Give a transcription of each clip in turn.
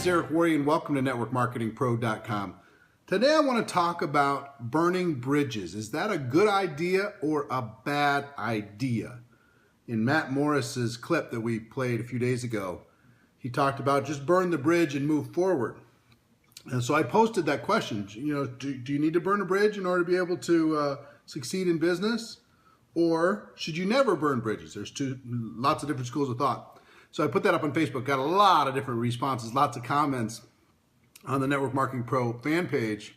Eric Worre, and welcome to NetworkMarketingPro.com. Today I want to talk about burning bridges. Is that a good idea or a bad idea? In Matt Morris's clip that we played a few days ago, he talked about just burn the bridge and move forward. And so I posted that question, do you need to burn a bridge in order to be able to succeed in business? Or should you never burn bridges? There's lots of different schools of thought. So I put that up on Facebook, got a lot of different responses, lots of comments on the Network Marketing Pro fan page.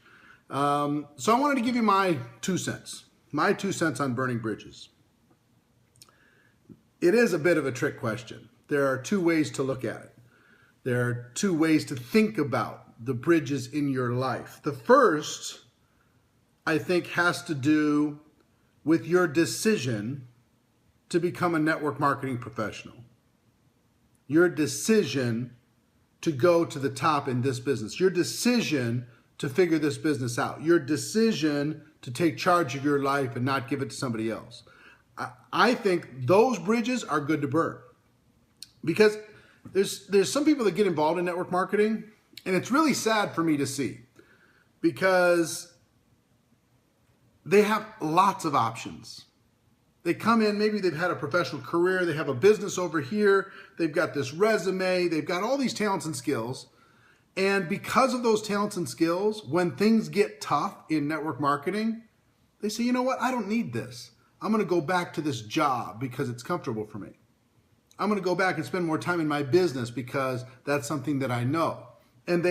So I wanted to give you my 2 cents on burning bridges. It is a bit of a trick question. There are 2 ways to look at it. There are 2 ways to think about the bridges in your life. The first, I think, has to do with your decision to become a network marketing professional. Your decision to go to the top in this business. Your decision to figure this business out. Your decision to take charge of your life and not give it to somebody else. I think those bridges are good to burn. Because there's some people that get involved in network marketing, and it's really sad for me to see. Because they have lots of options. They come in, maybe they've had a professional career, they have a business over here, they've got this resume, they've got all these talents and skills. And because of those talents and skills, when things get tough in network marketing, they say, you know what, I don't need this. I'm going to go back to this job because it's comfortable for me. I'm going to go back and spend more time in my business because that's something that I know. And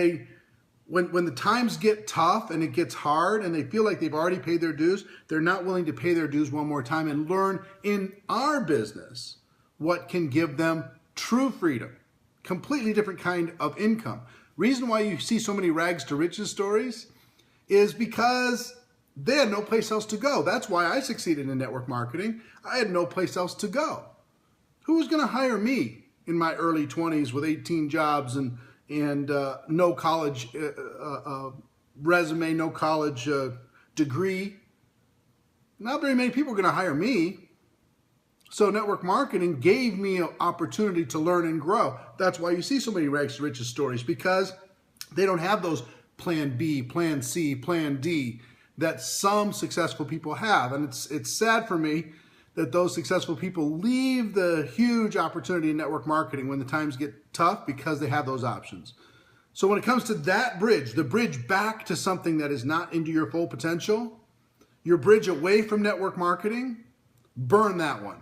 when the times get tough and it gets hard and they feel like they've already paid their dues, they're not willing to pay their dues one more time and learn in our business what can give them true freedom, completely different kind of income. Reason why you see so many rags to riches stories is because they had no place else to go. That's why I succeeded in network marketing. I had no place else to go. Who was going to hire me in my early 20s with 18 jobs and no college resume, no college degree? Not very many people are going to hire me. So network marketing gave me an opportunity to learn and grow. That's why you see so many rags to riches stories, because they don't have those plan B, plan C, plan D that some successful people have. And it's sad for me that those successful people leave the huge opportunity in network marketing when the times get tough because they have those options. So when it comes to that bridge, the bridge back to something that is not into your full potential, your bridge away from network marketing, burn that one.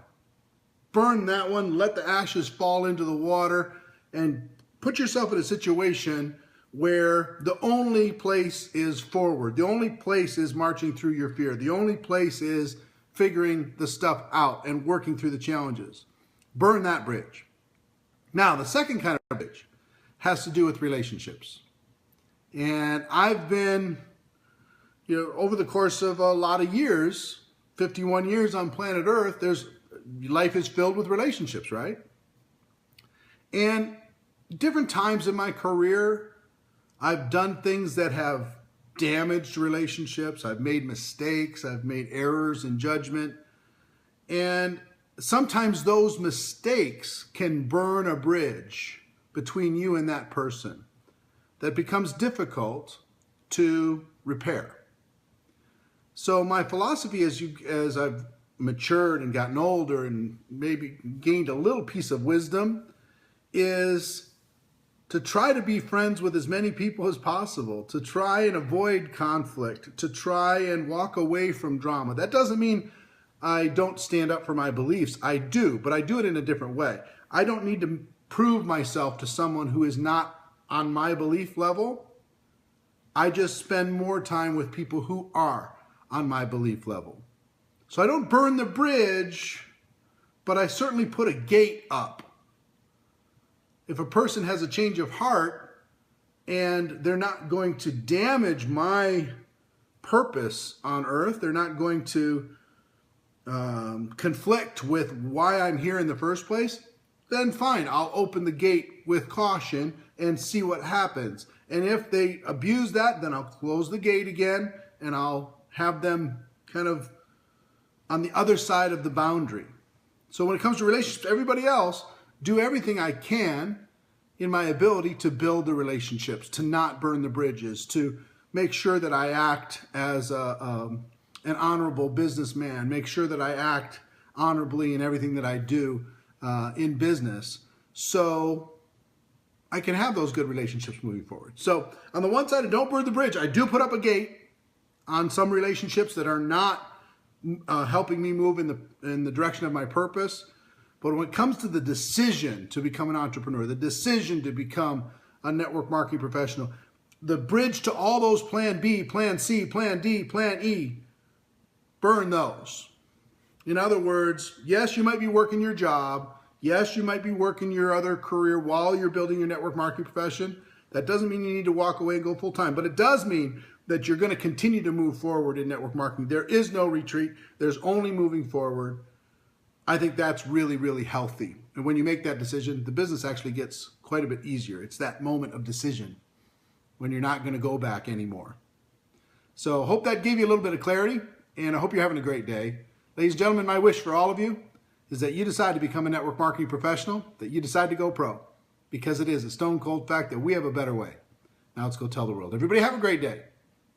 Burn that one, let the ashes fall into the water, and put yourself in a situation where the only place is forward. The only place is marching through your fear. The only place is figuring the stuff out and working through the challenges. Burn that bridge. Now, the second kind of bridge has to do with relationships. And I've been, over the course of a lot of years, 51 years on planet Earth, life is filled with relationships, right? And different times in my career, I've done things that have damaged relationships. I've made mistakes. I've made errors in judgment. And sometimes those mistakes can burn a bridge between you and that person that becomes difficult to repair. So my philosophy as I've matured and gotten older and maybe gained a little piece of wisdom is to try to be friends with as many people as possible, to try and avoid conflict, to try and walk away from drama. That doesn't mean I don't stand up for my beliefs. I do, but I do it in a different way. I don't need to prove myself to someone who is not on my belief level. I just spend more time with people who are on my belief level. So I don't burn the bridge, but I certainly put a gate up. If a person has a change of heart and they're not going to damage my purpose on earth, they're not going to conflict with why I'm here in the first place, then fine, I'll open the gate with caution and see what happens. And if they abuse that, then I'll close the gate again and I'll have them kind of on the other side of the boundary. So when it comes to relationships, everybody else, do everything I can in my ability to build the relationships, to not burn the bridges, to make sure that I act as an honorable businessman, make sure that I act honorably in everything that I do in business, so I can have those good relationships moving forward. So on the one side of don't burn the bridge, I do put up a gate on some relationships that are not helping me move in the direction of my purpose. But when it comes to the decision to become an entrepreneur, the decision to become a network marketing professional, the bridge to all those plan B, plan C, plan D, plan E, burn those. In other words, yes, you might be working your job. Yes, you might be working your other career while you're building your network marketing profession. That doesn't mean you need to walk away and go full time, but it does mean that you're going to continue to move forward in network marketing. There is no retreat. There's only moving forward. I think that's really, really healthy. And when you make that decision, the business actually gets quite a bit easier. It's that moment of decision when you're not going to go back anymore. So hope that gave you a little bit of clarity, and I hope you're having a great day. Ladies and gentlemen, my wish for all of you is that you decide to become a network marketing professional, that you decide to go pro, because it is a stone cold fact that we have a better way. Now let's go tell the world. Everybody have a great day.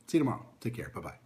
See you tomorrow. Take care. Bye-bye.